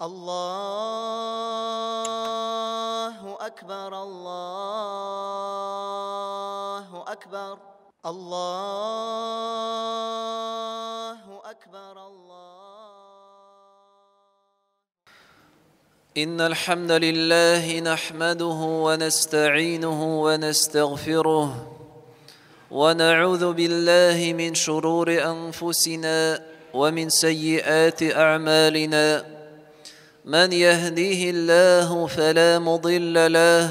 الله أكبر الله أكبر الله أكبر إن الحمد لله نحمده ونستعينه ونستغفره ونعوذ بالله من شرور أنفسنا ومن سيئات أعمالنا من يهديه الله فلا مضل له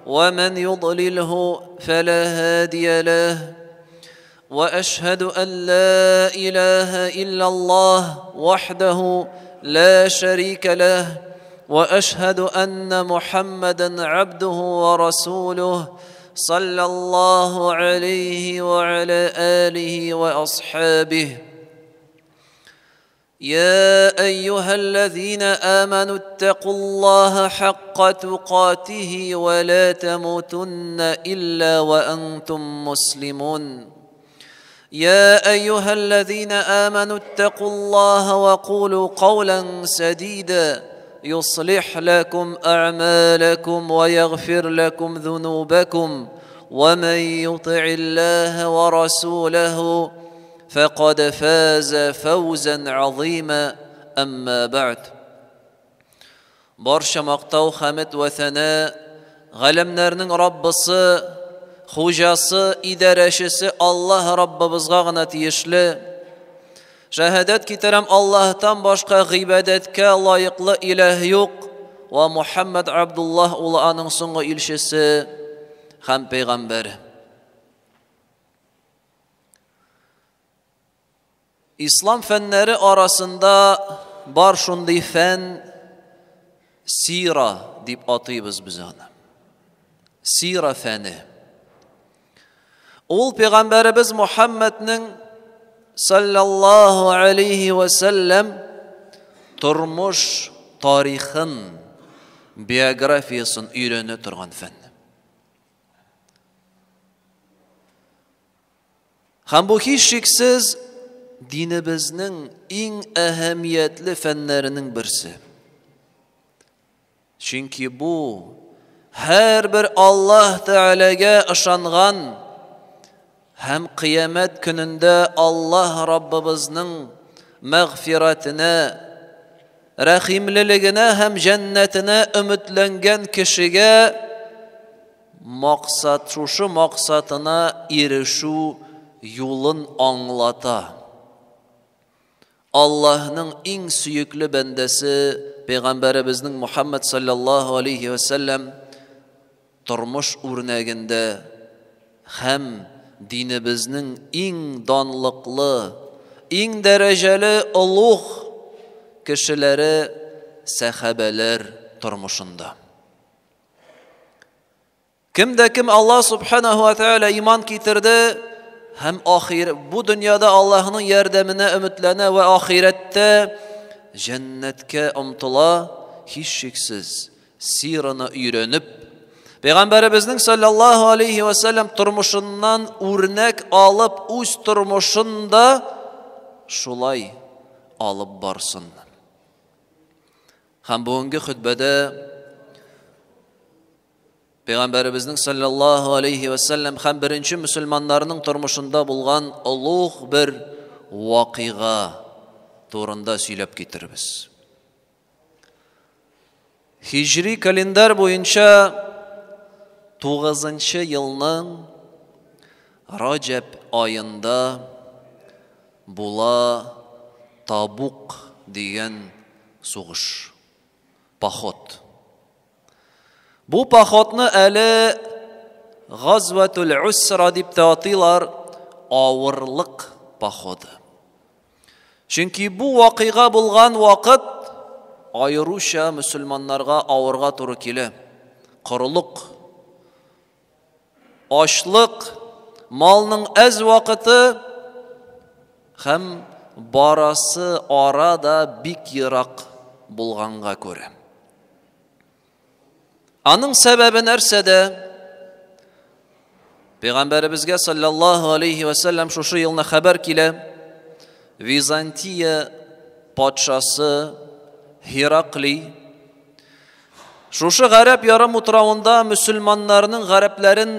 ومن يضلله فلا هادي له وأشهد أن لا إله إلا الله وحده لا شريك له وأشهد أن محمدًا عبده ورسوله صلى الله عليه وعلى آله وأصحابه يا أيها الذين آمنوا اتقوا الله حق تقاته ولا تموتن إلا وأنتم مسلمون يا أيها الذين آمنوا اتقوا الله وقولوا قولا سديدا يصلح لكم أعمالكم ويغفر لكم ذنوبكم ومن يطع الله ورسوله فقد فاز فوزا عظيما أما بعد برشا مقتو خمد وثناء غلمنرنن ربصي خوجاسي إدارشسي الله رب بزغغنا تيشلي Şehadet ki Allah'tan başka gıybedetke layıklı ilah yok ve Muhammed Abdullah oğlu anın sonu ilşisi hem peygamberi. İslam fenleri arasında bar şunday fen sira deyip atıyız biz ona. Sira feni. Ol peygamberimiz Muhammed'nin sallallahu aleyhi ve sellem turmuş tarihin biyografiyasını öğrenip turgan fen. Hem bu hiç şeksiz dinimizin en ehemmiyetli fenlerinin birisi. Çünkü bu her bir Allah Teala'ya ışangan hem kıyamet gününde Allah Rabbimizin mağfiretine, rahimliliğine hem cennetine ümitlengen kişiye şu maksatına erişu yolun anlata. Allah'ın en süyüklü bendesi Peygamberimizin Muhammed sallallahu aleyhi ve sellem turmuş örneğinde hem dinimizin en danlıklı, en dereceli uluh kişileri sahabeler turmuşunda. Kimde kim Allah subhanahu ve teala iman getirdi, hem bu dünyada Allah'ın yardımına ümitlene ve ahirette cennetke umtula hiç şeksiz sirana öğrenip Peygamberimizin sallallahu aleyhi ve sellem turmuşundan örnek alıp üst turmuşunda şulay alıp barsın. Hem bugünkü hutbede Peygamberimizin sallallahu aleyhi ve sellem hem birinci Müslümanlarının turmuşunda bulgan uluh bir vakıga turunda söylep getiririz. Hicri kalender boyunca 9. yılının Recep ayında bula Tabuk diyen soğuş, pahot. Bu pahotni eli Gazvetul Usra dip tatilar ağırlık pahodu. Çünkü bu vakıga bulgan vakit ayrışa Müslümanlarga ağırga turu kile. Kırılık, açlık, malının az vakiti hem barası arada bik yırak bulganga göre. Anın sebebi nerse de Peygamberimizge sallallahu aleyhi ve sellem şu yılına haber kile Vizantiya padşası Хиракли шушы гарәп ярым утрауында мөселманнарның гарәпләрен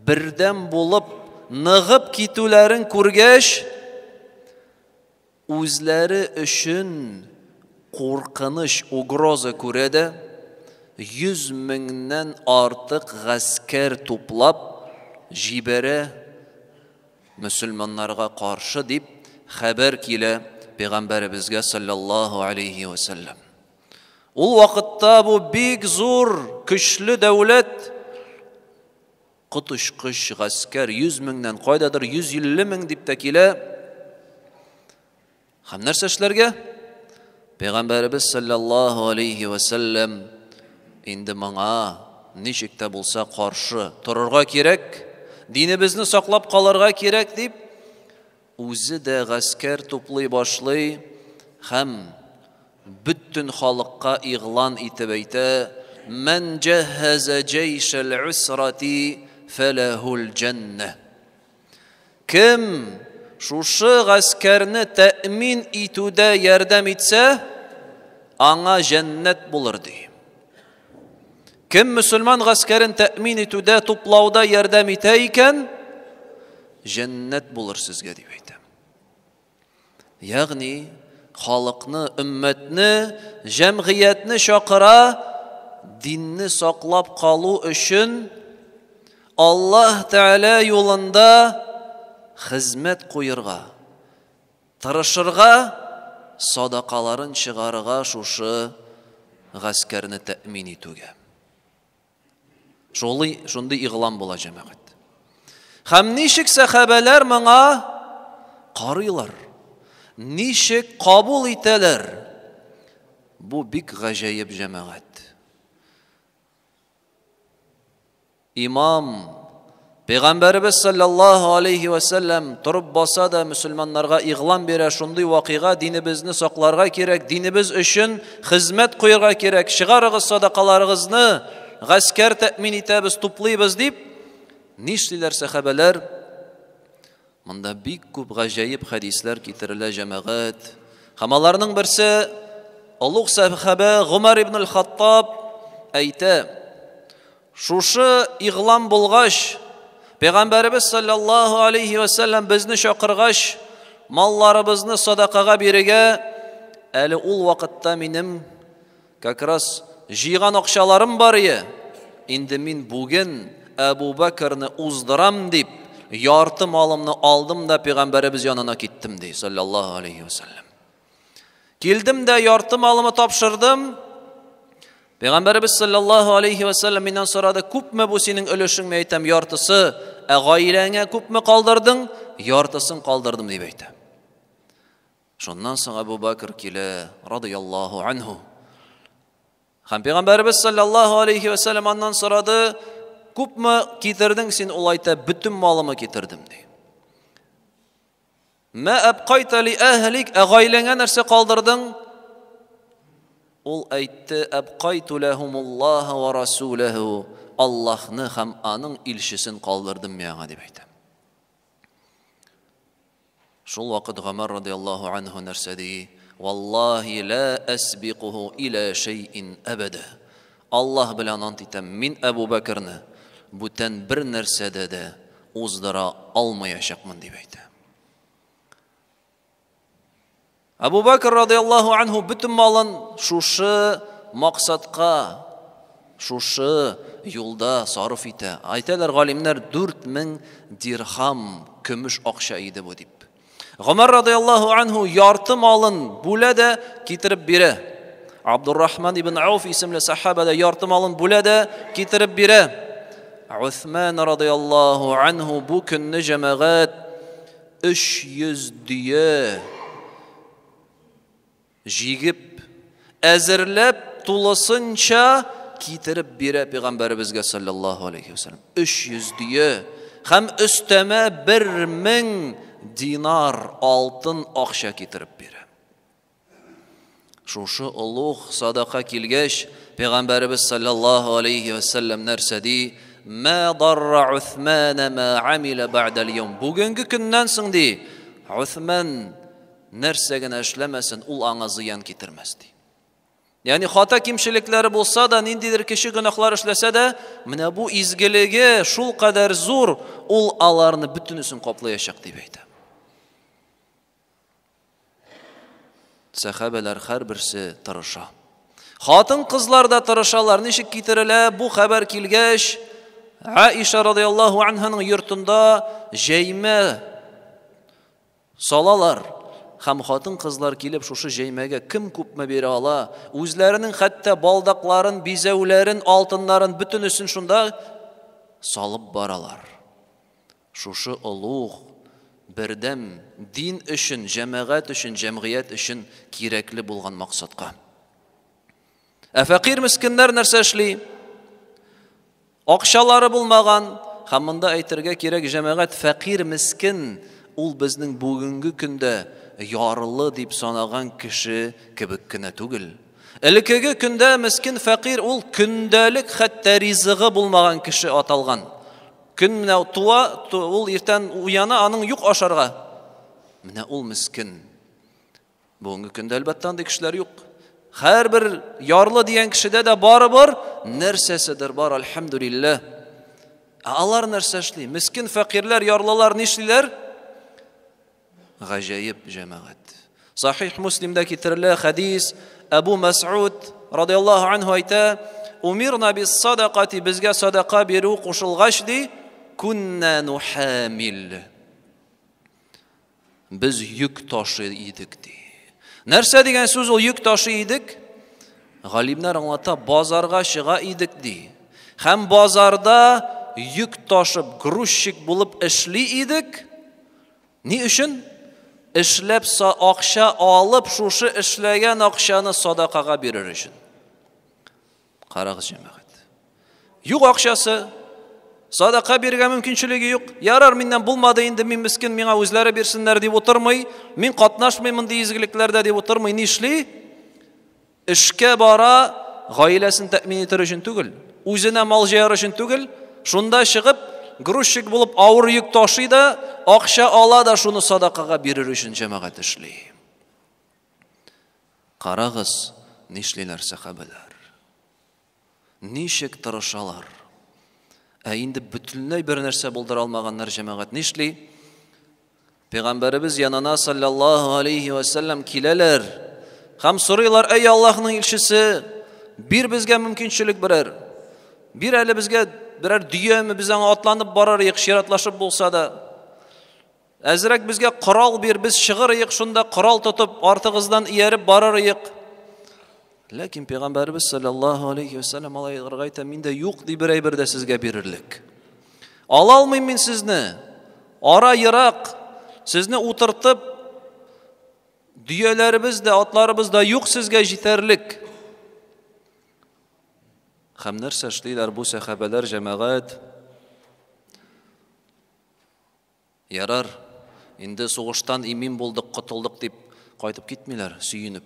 бердәм булып ныгып китүләрен күргәч, үзләре өчен куркыныч угроза күрәдә 100 меңнән артык гаскәр туплап җибәрә мөселманнарга каршы дип хәбәр килә Пәйгамбәребезгә саллаллаһу алейхи ва саллям. Ул вакытта бу бик зур, көчле дәүләт, котышкыч гаскәр 100 меңнән кайдадыр 150 мең дип тә килә. Һәм нәрсә эшләргә? Пәйгамбәребез саллаллаһу алейхи ва саллям инде моңа ничек тә булса каршы торырга кирәк, динебезне саклап калырга кирәк дип, үзе дә гаскәр туплый башлый һәм bütün халыкка игълан итеп әйтә: "Мен җаһаза җайшал усрати фалахул җанна." Кем шушы гаскәрне тәэмин итүдә ярдәм итсә, аңа җәннәт булыр ди. Кем мөселман гаскәрен тәэмин итүдә, туплауда ярдәм итә икән, җәннәт булыр сезгә дип әйтә. Ягъни халыкны, өммәтне, җәмгыятьне чакыра, динне саклап калу өчен Аллаһ Тәгалә юлында хезмәт куерга, тырышырга, садакаларын чыгарырга шушы гаскәрне тәэмин итүгә. Шундый игълан була җәмәгать. Һәм ничек сахабалар моңа карыйлар? Ничек кабул итәләр? Бу бик гаҗәеп җәмәгать. Имам Пәйгамбәребез саллаллаһу алейхи ва саллям турып баса да мөселманнарга игълан бирә: шундый вакыйга, динебезне сакларга кирәк, динебез өчен хезмәт куярга кирәк, чыгарыгыз садакаларыгызны, гаскәр тәэмин итәбез, туплыйбыз дип. Нишлиләр сахабалар? Монда бик күп гаҗәеп хадислар китерелә җәмәгать. Һәм аларның берсе улуг сахаба Гумар ибн аль-Хаттаб әйтә: шушы игълан булгач, Пәйгамбәребез саллаллаһу алейхи ва саллям безне чакыргач, малларыбызны садакага бирергә, әле ул вакытта минем как раз җыйган акчаларым бар иде. Инде мин бүген Әбу Бәкрне уздырам дип, ярты малымны алдым да Пәйгамбәребез янына киттем ди саллаллаһу алейхи ва саллям. Килдем дә ярты малымны тапшырдым. Пәйгамбәребез саллаллаһу алейхи ва саллям миннән сорады: "Күпме бу синең өлешең?" Мен әйтәм: "Яртысы." Гаиләңә күпме калдырдың? Яртысын калдырдым дип әйтә. Шуннан соң Әбу Бәкр килә, радиллаһу анһу. Һәм Пәйгамбәребез саллаллаһу алейхи ва саллям аннан сорады: "Күпме китердең син?" Ул әйтә: "Бүтән малымны китердем" ди. "Ма абқайта ли ахлик?" Гаиләңә нәрсә калдырдың? Ул әйтте: "Абқайту лахумуллаһ ва расулаху." Аллаһны һәм аның илчесен калдырдым миңа дип әйтә. Шул вакыт Гомар радиллаһу анһу нәрсә ди? "Валлаһи ла асбиқуху ила шайъин абада." Аллаһ белән ант итәм, мин Әбу Бәкрне бүтән бер нәрсәдә дә уздыра алмаячакмын дип әйтә. Әбу Бәкр радиллаһу анһу бүтән малын шушы максатка, шушы юлда сарыф итә. Әйтәләр галимнәр, 4000 дирхам көмеш акча иде бу дип. Гомар радиллаһу анһу ярты малын бүлә дә китереп бирә. Абдуррахман ибн Ауф исемле сахаба да ярты малын бүлә дә китереп бирә. Усман радиллаһу анһу бу көнне җәмәгать 300 дия җигеп, әзерләп, тулысынча китереп бирә Пәйгамбәребезгә саллаллаһу алейхи ва саллям. 300 дия һәм өстәмә 1000 динар алтын акча китереп бирә. Шушы улуг садака килгәч, Пәйгамбәребез саллаллаһу алейхи ва саллям нәрсә ди? "Ма дарра Усмана ма амила бa'da al-yawm." Бүгенге көннән соң ди, Усман нәрсә генә эшләмәсен, ул аңа зыян китермәс ди. Yani хата кимчелекләре булса да, ниндидер кеше гөнаһлар эшләсә дә, менә бу изгелеге шул кадәр зур, ул аларны бөтенесен каплаячак дип әйтә. Сахабалар һәрберсе тырыша. Хатын кызлар да тырышалар. Ничек китерелә бу хәбәр килгәч, Аиша радиллаһу анһаның йортында җәймә салалар. Һәм хатын кызлар килеп шушы җәймәгә кем күпме бирә ала, үзләренең хәтта балдакларын, бизәүләрен, алтыннарын бөтенесен шунда салып баралар. Шушы улуг бердәм дин өчен, җәмәгать өчен, җәмгыять өчен кирәкле булган максатка. Фәкыйр мискиннәр нәрсә эшли? Акчалары булмаган, һәм монда әйтергә кирәк, җәмәгать фәкыйр мискин ул безнең бүгенге көндә ярылы дип санаган кеше кебек кенә түгел. Элекеге көндә мискин фәкыйр ул көндәлек хәтта ризыгы булмаган кеше аталган. Көн менә туа, ул иртән уяна, аның юк ашарга. Менә ул мискин. Бүгенге көндә әлбәттә андый кешеләр юк. Һәрбер ярлы дигән кешедә дә барыбер нәрсәседер бар, альхамдулиллаһ. Алар нәрсә эшли? Мискин фәкыйрләр, ярлылар нишлиләр? Гаҗәеп җәмәгать. Сахих Муслимдә китерелә хадис, Абу Мас'уд радиллаһу анһу әйтә: "Умирна бис-садақати, безгә садақа бирү кушылгач ди, кунна нухамил. Без йөк ташы идек ди." Нәрсә дигән сүз ул йөк ташы идек? Галимнәр аңлата, базарга чыга идек ди. Һәм базарда йөк ташып, грузчик булып эшли идек. Ни өчен? Эшләп акча алып, шушы эшләгән акчаны садакага бирер өчен. Карагыз җәмәгать. Юк акчасы, садака бирергә мөмкинчелеге юк. Ярар, миннән булмады инде, мин мискин, миңа үзләре бирсеннәр дип утырмый, мин катнашмыйм мондай изгелекләрдә дип утырмый. Нишли? Эшкә бара, гаиләсен тәэмин итер өчен түгел, үзенә мал җыяр өчен түгел, шунда чыгып, грузчик булып авыр йөк ташый да, акча ала да шуны садакага бирер өчен җәмәгать эшли. Карагыз, нишлиләр сахабалар. Ничек тырышалар. Инде бөтенләй бер нәрсә булдыра алмаганнар җәмәгать нишли? Пәйгамбәрбез янына саллаллаһу алейхи ва саллям киләләр. Һәм сорыйлар: "Эй Аллаһның илчесе, бир безгә мөмкинчелек берәр. Бир әле безгә берәр дөяме, без аңа атланып барарык, ширатлашып булса да. Әзрәк безгә корал бир, без чыгырык, шунда корал тотып, артыгыздан ияреп барарык." Ләкин Пәйгамбәрбез саллаллаһу алейхи ва саллям алайга әйтә: "Миндә юк ди берәй бер дә сезгә бирерлек. Ала алмыйм мин сезне. Ара ерак, сезне утыртып, дөяләребез дә, атларыбыз да юк сезгә җитәрлек." Һәм нәрсә эшлиләр бу сахабалар җәмәгать? Ярар, инде сугыштан имин булдык, котылдык дип кайтып китмиләр, сөенеп.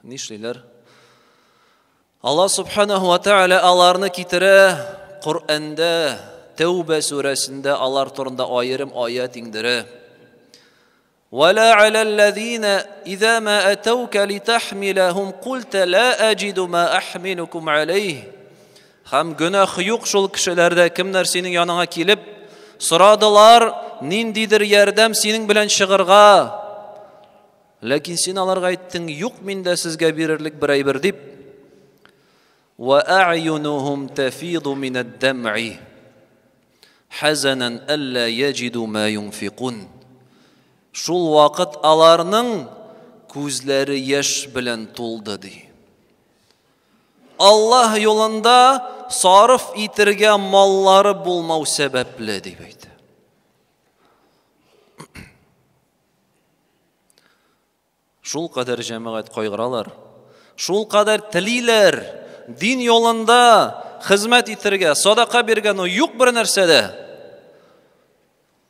Нишлиләр? Аллаһ субханаһу ва тааля аларны китерә Куръанда, Тәүбә сүрәсендә алар турында аерым аят иңдерә. ولا على الذين إذا ما أتوك لتحملهم قلت لا أجد ما أحملكم عليه. Һәм гөнаһ юк шул кешеләрдә, кемнәр синең яныңа килеп сорадылар, ниндидер ярдәм синең белән чыгырга. Ләкин син аларга әйттең: "Юк миндә сезгә бирерлек берәй бер" дип. وأعينهم تفيض من الدمع حزنا ألا يجدوا ما ينفقون. Шул вакыт аларның күзләре яшь белән тулды ди. Аллаһ юлында сарыф итергә маллары булмау сәбәпле дип әйтә. Шул кадәр җәмәгать кайгыралар, шул кадәр телиләр дин юлында хезмәт итергә, садака биргән о юк бер нәрсәдә.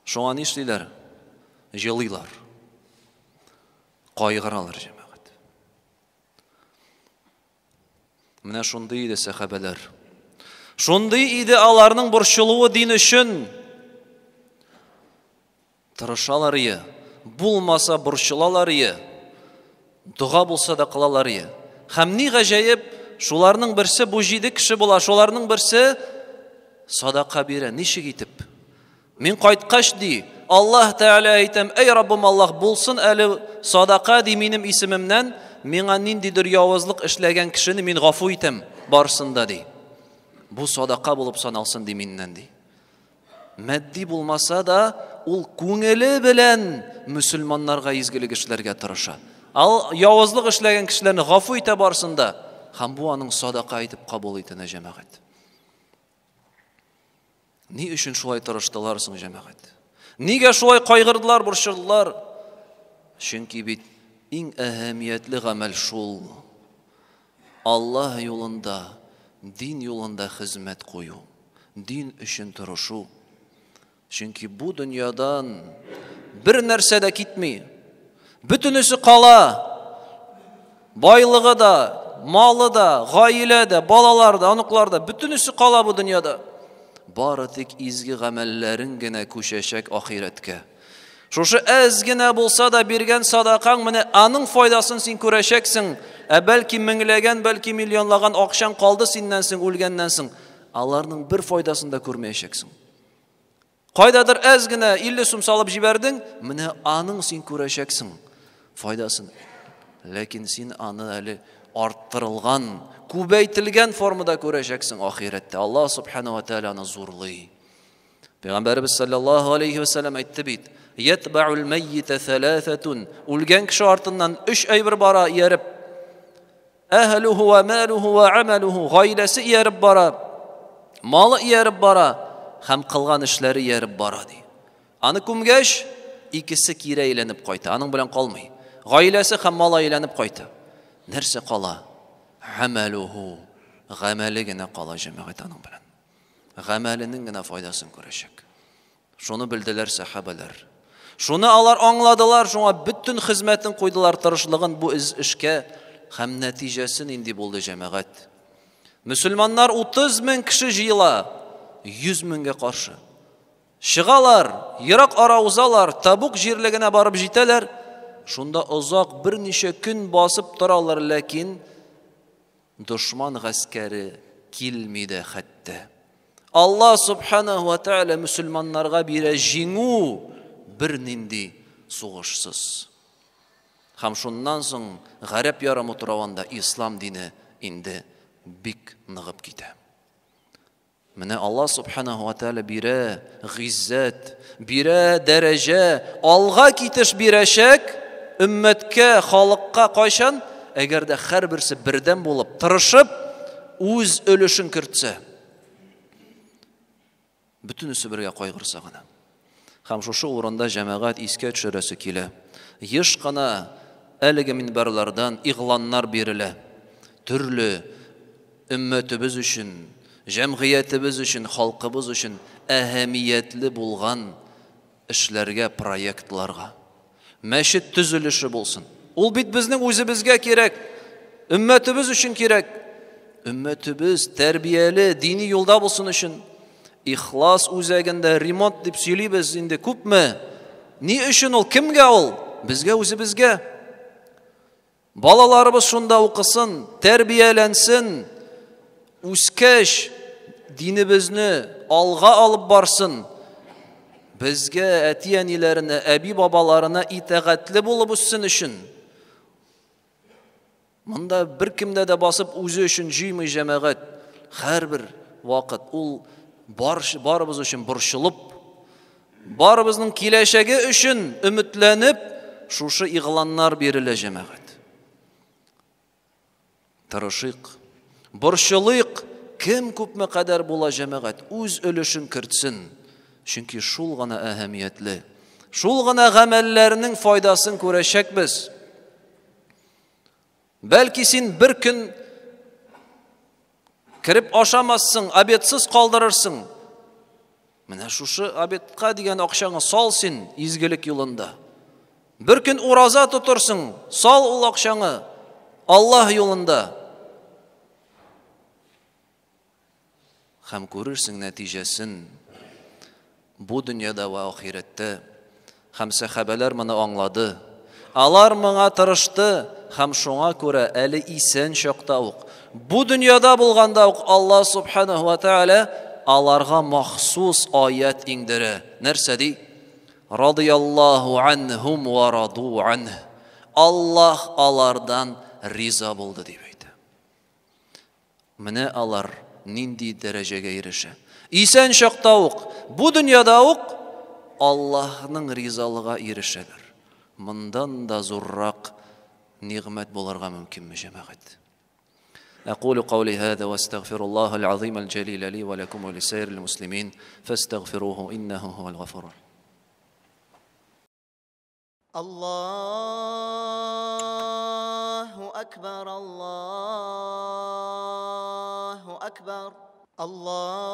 Шуңа нишлиләр? Җылыйлар. Кайгыралар җәмәгать. Менә шундый иде сахабалар. Шундый иде аларның борчылуы дин өчен. Тырышалар я, булмаса борчылалар я. Дуга булса да кылалар я. Һәм ни гаҗәеп, шуларның берсе бу 7 кеше була, шуларның берсе садака бирә. Ничек итеп? Мин кайткач ди, Аллаһ Тәгалә әйтәм, эй Раббым Аллаһ, булсын әле садака ди минем исемемнән, миңа ниндидер явызлык эшләгән кешене мин гафу итәм барсында ди. Бу садака булып саналсын ди миннән ди. Мәдди булмаса да, ул күңеле белән мөселманнарга изгелек эшләргә тырыша. Ал явызлык эшләгән кешеләрне гафу итә барсында, һәм бу аның садака итеп кабул итенә җәмәгать. Ни өчен шулай тырыштылар соң җәмәгать? Нигә шулай кайгырдылар, борчылдылар? Чөнки бит иң әһәмиятле гамәл шул. Аллаһ юлында, дин юлында хезмәт кую, дин өчен тырышу. Чөнки бу дөньядан бер нәрсә дә китми. Бүтүнесе кала. Байлыгы да, малы да, гаилә дә, балалар да, оныклар да, бүтүнесе кала бу дөньяда. Бары тик изге гамәлләрен генә күчәчәк ахирәткә. Шушы әз генә булса да биргән садакаң, менә аның файдасын син күрәчәксең. Бәлки меңләгән, бәлки миллионлаган акчаң калды синнән соң, үлгәннән соң. Аларның бер файдасын да күрмәячәксең. Кайдадыр әз генә 50 сум салып җибәрдең, менә аның син күрәчәксең файдасын. Ләкин син аны әле арттырылган, күбәйтелгән формада күрәчәксең ахирәттә. Аллаһ субхана ва тааля аны зурлый. Пәйгамбәрбез саллаллаһу алейхи ва саллям әйтте бит: "Ятба'ул мәййита саласатун." Үлгән кеше артыннан 3 әйбер бара ияреп. Әһлүһу ва малүһу ва амалүһу. Гаиләсе ияреп бара, малы ияреп бара, һәм кылган эшләре ияреп бара ди. Аны күмгәч, икесе кире әйләнеп кайта. Аның белән калмый. Гаиләсе һәм малы әйләнеп кайта. Нәрсә кала? Амалүһу. Гамәле генә кала җәмәгать аның белән. Гамәленең генә файдасын күрәчәк. Шуны белделәр сахабалар. Шуны алар аңладылар, шуңа бүтән хезмәтен куйдылар, тырышлыгын бу эшкә, һәм нәтиҗәсе нинди булды җәмәгать? Мөселманнар 30 мең кеше җыела, 100 меңгә каршы. Чыгалар, ерак ара узалар, Табук җирлегенә барып җитәләр. Шунда озак берничә көн басып торалар, ләкин дошман гаскәре килми дә хәтта. Аллаһ субханаһу ва тааля мөселманнарга бирә җиңү бер нинди сугышсыз. Һәм шуннан соң гарәп ярымы туравында ислам дине инде бик ныгып китә. Менә Аллаһ субханаһу ва тааля бирә гыйззат, бирә дәрәҗә, алга китеш бирәчәк өммәткә, халыкка кайчан? Әгәр дә һәрберсе бердәм булып, тырышып, үз өлешен кертсә. Бүтүнесе бергә кайгырса гына. Һәм шушы урында җәмәгать искә төшерәсе килә. Еш кына әлеге минбәрләрдән игланнар бирелә. Төрле өммәтебез өчен, җәмгыятебез өчен, халкыбыз өчен әһәмиятле булган эшләргә, проектларга. Мәчет төзелеше булсын. Ул бит безнең үзебезгә кирәк. Өммәтебез өчен кирәк. Өммәтебез тәрбияле, дини юлда булсын өчен. Ихлас үзәгендә ремонт дип сөйлибез инде күпме? Ни өчен ул? Кемгә ул? Безгә, үзебезгә. Балаларыбыз шунда укысын, тәрбияләнсен, үскәч динебезне алга алып барсын. Безгә, әти-әниләренә, әби-бабаларына итәгатьле булып үссен өчен. Монда беркемдә дә басып үзе өчен җыймый җәмәгать. Һәрбер вакыт ул барыбыз өчен борчылып, барыбызның киләчәге өчен өметләнеп, шушы игланнар бирелә җәмәгать. Тырышыйк, борчылыйк, кем күпме кадәр була җәмәгать, үз өлешен кертсен. Чөнки шул гына әһәмиятле. Шул гына гамәлләрнең файдасын күрәчәкбез. Бәлки син бер көн кирип ашамассың, обедсыз калдырырсың. Менә шушы обедка дигән акчаңны сал син изгелек юлында. Бер көн ураза тотырсың, сал ул акчаңны Аллаһ юлында. Һәм күрерсең нәтиҗәсен бу дөньяда ва ахирәттә. Һәм сахабалар моны аңлады. Алар моңа тырышты, һәм шуңа күрә әле исән чакта ук, бу дөньяда булганда ук Аллаһ субханаһу ва тааля аларга махсус аят иңдерә. Нәрсә ди? Радiyallahu anhum wa radu anhu. Аллаһ алардан риза булды дип әйтә. Менә алар нинди дәрәҗәгә ирешә. Исән чакта ук, бу дөньяда ук Аллаһның ризалыгына ирешәләр. Мондан да зуррак нигъмәт булырга мөмкинме, җәмәгать? أقول قولي هذا واستغفر الله العظيم الجليل لي ولكم ولسائر المسلمين فاستغفروه إنه هو الغفور الرحيم. الله أكبر الله أكبر الله